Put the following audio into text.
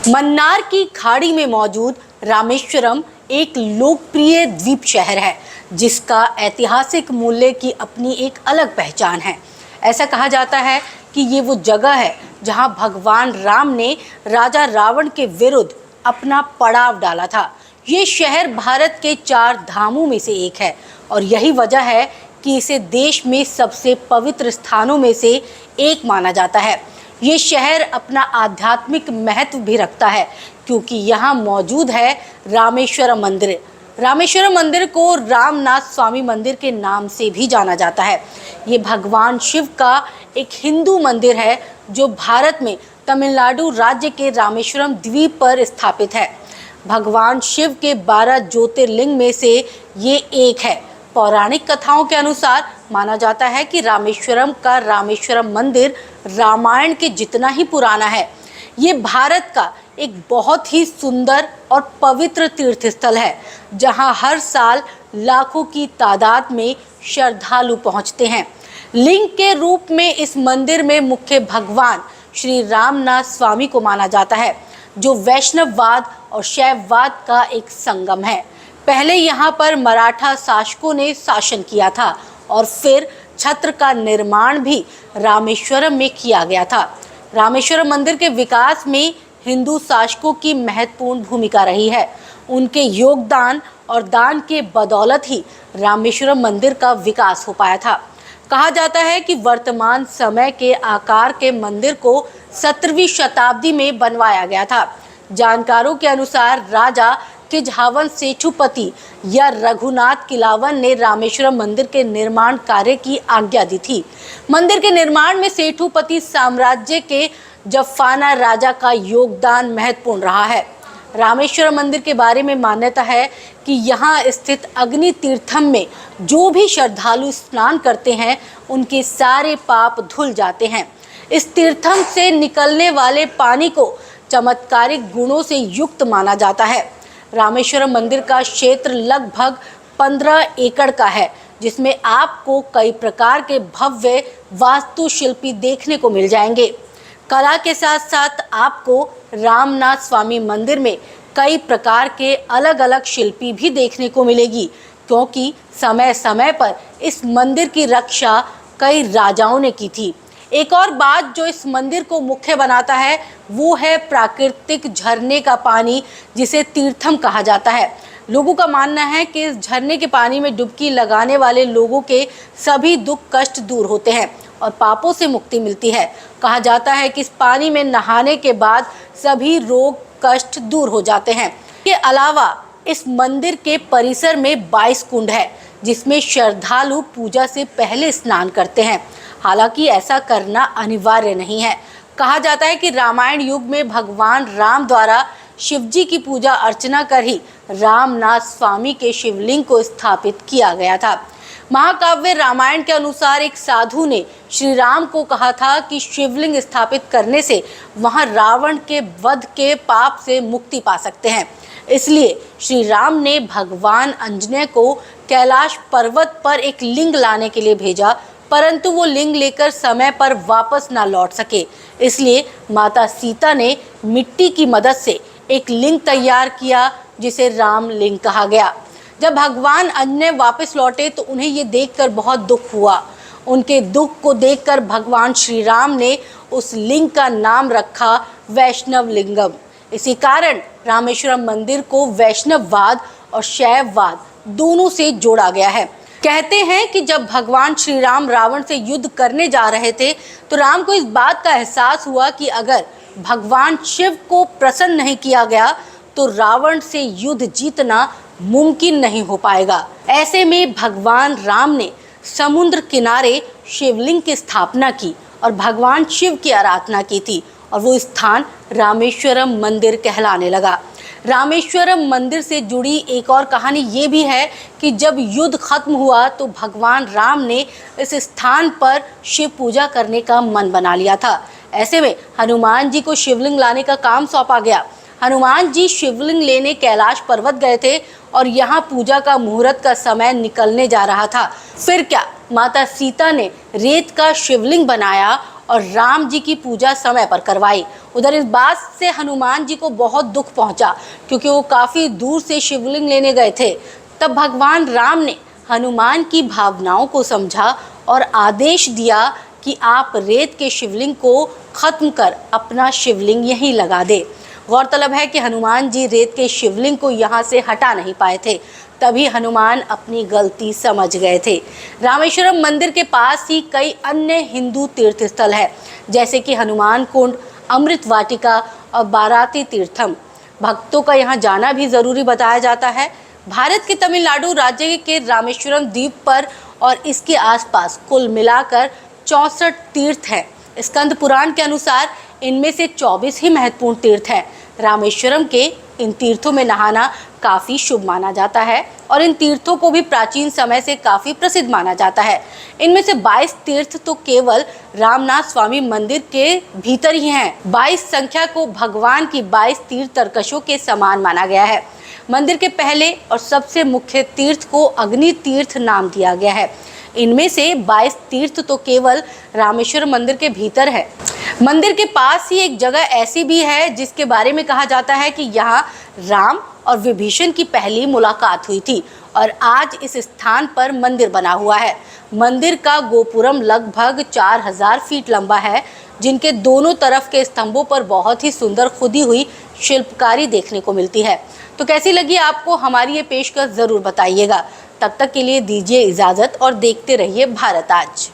मन्नार की खाड़ी में मौजूद रामेश्वरम एक लोकप्रिय द्वीप शहर है जिसका ऐतिहासिक मूल्य की अपनी एक अलग पहचान है। ऐसा कहा जाता है कि ये वो जगह है जहां भगवान राम ने राजा रावण के विरुद्ध अपना पड़ाव डाला था। ये शहर भारत के 4 धामों में से एक है और यही वजह है कि इसे देश में सबसे पवित्र स्थानों में से एक माना जाता है। ये शहर अपना आध्यात्मिक महत्व भी रखता है क्योंकि यहाँ मौजूद है रामेश्वरम मंदिर। रामेश्वरम मंदिर को रामनाथ स्वामी मंदिर के नाम से भी जाना जाता है। ये भगवान शिव का एक हिंदू मंदिर है जो भारत में तमिलनाडु राज्य के रामेश्वरम द्वीप पर स्थापित है। भगवान शिव के 12 ज्योतिर्लिंग में से ये एक है। पौराणिक कथाओं के अनुसार माना जाता है कि रामेश्वरम का रामेश्वरम मंदिर रामायण के जितना ही पुराना है। ये भारत का एक बहुत ही सुंदर और पवित्र तीर्थस्थल है जहां हर साल लाखों की तादाद में श्रद्धालु पहुंचते हैं। लिंग के रूप में इस मंदिर में मुख्य भगवान श्री रामनाथ स्वामी को माना जाता है जो वैष्णववाद और शैववाद का एक संगम है। पहले यहाँ पर मराठा शासकों ने शासन किया था और फिर छत्र का निर्माण भी रामेश्वरम में किया गया था। रामेश्वरम मंदिर के विकास में हिंदू शासकों की महत्वपूर्ण भूमिका रही है। उनके योगदान और दान के बदौलत ही रामेश्वरम मंदिर का विकास हो पाया था। कहा जाता है कि वर्तमान समय के आकार के मंदिर को 17वीं शताब्दी में बनवाया गया था। जानकारों के अनुसार राजा किजहावन सेठुपति या रघुनाथ किलावन ने रामेश्वरम मंदिर के निर्माण कार्य की आज्ञा दी थी। मंदिर के निर्माण में सेठुपति साम्राज्य के जफाना राजा का योगदान महत्वपूर्ण रहा है। रामेश्वरम मंदिर के बारे में मान्यता है कि यहाँ स्थित अग्नि तीर्थम में जो भी श्रद्धालु स्नान करते हैं उनके सारे पाप धुल जाते हैं। इस तीर्थम से निकलने वाले पानी को चमत्कारिक गुणों से युक्त माना जाता है। रामेश्वरम मंदिर का क्षेत्र लगभग 15 एकड़ का है जिसमें आपको कई प्रकार के भव्य वास्तुशिल्पी देखने को मिल जाएंगे। कला के साथ साथ आपको रामनाथ स्वामी मंदिर में कई प्रकार के अलग अलग शिल्पी भी देखने को मिलेगी क्योंकि समय समय पर इस मंदिर की रक्षा कई राजाओं ने की थी। एक और बात जो इस मंदिर को मुख्य बनाता है वो है प्राकृतिक झरने का पानी जिसे तीर्थम कहा जाता है। लोगों का मानना है कि इस झरने के पानी में डुबकी लगाने वाले लोगों के सभी दुख कष्ट दूर होते हैं और पापों से मुक्ति मिलती है। कहा जाता है कि इस पानी में नहाने के बाद सभी रोग कष्ट दूर हो जाते हैं। इसके अलावा इस मंदिर के परिसर में 22 कुंड है जिसमें श्रद्धालु पूजा से पहले स्नान करते हैं। हालांकि ऐसा करना अनिवार्य नहीं है। कहा जाता है कि रामायण युग में भगवान राम द्वारा शिवजी की पूजा अर्चना कर ही रामनाथ स्वामी के शिवलिंग को स्थापित किया गया था। महाकाव्य रामायण के अनुसार एक साधु ने श्री राम को कहा था कि शिवलिंग स्थापित करने से वहां रावण के वध के पाप से मुक्ति पा सकते हैं। इसलिए श्री राम ने भगवान अंजनेय को कैलाश पर्वत पर एक लिंग लाने के लिए भेजा, परंतु वो लिंग लेकर समय पर वापस ना लौट सके। इसलिए माता सीता ने मिट्टी की मदद से एक लिंग तैयार किया जिसे राम लिंग कहा गया। जब भगवान अंजनेय वापस लौटे तो उन्हें ये देखकर बहुत दुख हुआ। उनके दुख को देखकर भगवान श्री राम ने उस लिंग का नाम रखा वैष्णव लिंगम। इसी कारण रामेश्वरम मंदिर को वैष्णववाद और शैववाद दोनों से जोड़ा गया है। कहते हैं कि जब भगवान श्री राम रावण से युद्ध करने जा रहे थे तो राम को इस बात का एहसास हुआ कि अगर भगवान शिव को प्रसन्न नहीं किया गया तो रावण से युद्ध जीतना मुमकिन नहीं हो पाएगा। ऐसे में भगवान राम ने समुद्र किनारे शिवलिंग की स्थापना की और भगवान शिव की आराधना की थी और वो स्थान रामेश्वरम मंदिर कहलाने लगा। रामेश्वरम मंदिर से जुड़ी एक और कहानी ये भी है कि जब युद्ध खत्म हुआ तो भगवान राम ने इस स्थान पर शिव पूजा करने का मन बना लिया था। ऐसे में हनुमान जी को शिवलिंग लाने का काम सौंपा गया। हनुमान जी शिवलिंग लेने कैलाश पर्वत गए थे और यहाँ पूजा का मुहूर्त का समय निकलने जा रहा था। फिर क्या, माता सीता ने रेत का शिवलिंग बनाया और राम जी की पूजा समय पर करवाई। उधर इस बात से हनुमान जी को बहुत दुख पहुंचा, क्योंकि वो काफ़ी दूर से शिवलिंग लेने गए थे। तब भगवान राम ने हनुमान की भावनाओं को समझा और आदेश दिया कि आप रेत के शिवलिंग को खत्म कर अपना शिवलिंग यहीं लगा दे। गौरतलब है कि हनुमान जी रेत के शिवलिंग को यहाँ से हटा नहीं पाए थे, तभी हनुमान अपनी गलती समझ गए थे। रामेश्वरम मंदिर के पास ही कई अन्य हिंदू तीर्थ स्थल है, जैसे कि हनुमान कुंड, अमृत वाटिका और बाराती तीर्थम। भक्तों का यहाँ जाना भी ज़रूरी बताया जाता है। भारत के तमिलनाडु राज्य के रामेश्वरम द्वीप पर और इसके आसपास कुल मिलाकर 64 तीर्थ हैं। स्कंद पुराण के अनुसार इनमें से 24 ही महत्वपूर्ण तीर्थ हैं। रामेश्वरम के इन तीर्थों में नहाना काफ़ी शुभ माना जाता है और इन तीर्थों को भी प्राचीन समय से काफ़ी प्रसिद्ध माना जाता है। इनमें से 22 तीर्थ तो केवल रामनाथ स्वामी मंदिर के भीतर ही हैं। 22 संख्या को भगवान की 22 तीर्थ तरकशों के समान माना गया है। मंदिर के पहले और सबसे मुख्य तीर्थ को अग्नि तीर्थ नाम दिया गया है। इनमें से 22 तीर्थ तो केवल रामेश्वर मंदिर के भीतर है। मंदिर के पास ही एक जगह ऐसी भी है जिसके बारे में कहा जाता है कि यहाँ राम और विभीषण की पहली मुलाकात हुई थी और आज इस स्थान पर मंदिर बना हुआ है। मंदिर का गोपुरम लगभग 4000 फीट लंबा है, जिनके दोनों तरफ के स्तंभों पर बहुत ही सुंदर खुदी हुई शिल्पकारी देखने को मिलती है। तो कैसी लगी आपको हमारी ये पेशकश ज़रूर बताइएगा। तब तक के लिए दीजिए इजाज़त और देखते रहिए भारत आज।